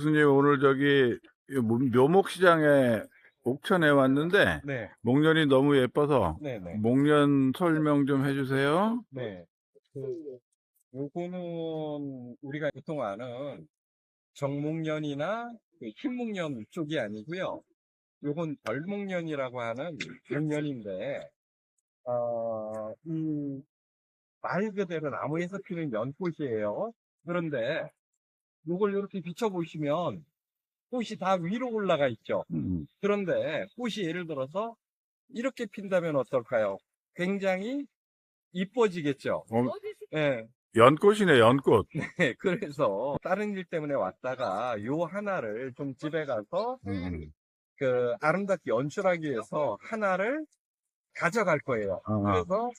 교수님 오늘 저기 묘목시장에 옥천에 왔는데 네, 목련이 너무 예뻐서 네네. 목련 설명 좀 해주세요. 네. 요거는 우리가 보통 아는 정목련이나 흰목련 쪽이 아니고요. 요건 벌목련이라고 하는 목련인데, 이 말 그대로 나무에서 피는 연꽃이에요. 그런데 요걸 이렇게 비춰보시면 꽃이 다 위로 올라가 있죠. 그런데 꽃이 예를 들어서 이렇게 핀다면 어떨까요? 굉장히 이뻐지겠죠. 예. 연꽃이네, 연꽃. 네, 그래서 다른 일 때문에 왔다가 요 하나를 좀 집에 가서 그 아름답게 연출하기 위해서 하나를 가져갈 거예요. 아, 그래서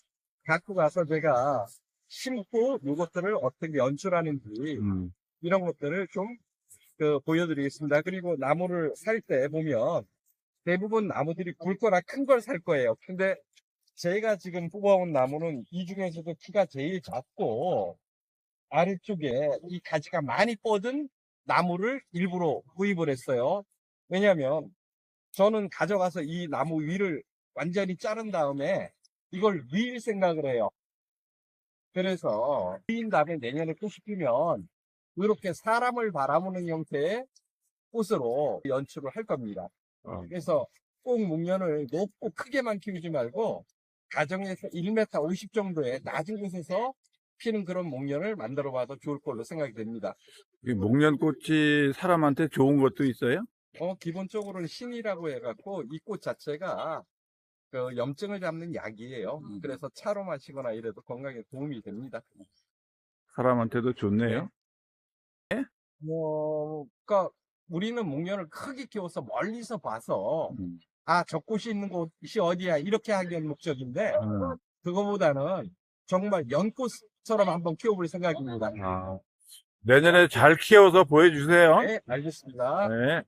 갖고 가서 제가 심고 요것들을 어떻게 연출하는지 음. 이런 것들을 좀 보여드리겠습니다. 그리고 나무를 살 때 보면 대부분 나무들이 굵거나 큰 걸 살 거예요. 근데 제가 지금 뽑아온 나무는 이 중에서도 키가 제일 작고 아래쪽에 이 가지가 많이 뻗은 나무를 일부러 구입을 했어요. 왜냐면 저는 가져가서 이 나무 위를 완전히 자른 다음에 이걸 위일 생각을 해요. 그래서 위인 다음에 내년에 꽃이 피면 이렇게 사람을 바라보는 형태의 꽃으로 연출을 할 겁니다. 그래서 꼭 목련을 높고 크게만 키우지 말고 가정에서 1m 50 정도의 낮은 곳에서 피는 그런 목련을 만들어 봐도 좋을 걸로 생각이 됩니다. 이 목련꽃이 사람한테 좋은 것도 있어요? 기본적으로는 신이라고 해갖고 이 꽃 자체가 그 염증을 잡는 약이에요. 그래서 차로 마시거나 이래도 건강에 도움이 됩니다. 사람한테도 좋네요. 그러니까 우리는 목련을 크게 키워서 멀리서 봐서 음. 저 꽃이 있는 곳이 어디야 이렇게 하기 위한 목적인데 음. 그거보다는 정말 연꽃처럼 한번 키워볼 생각입니다. 내년에 잘 키워서 보여주세요. 네, 알겠습니다. 네.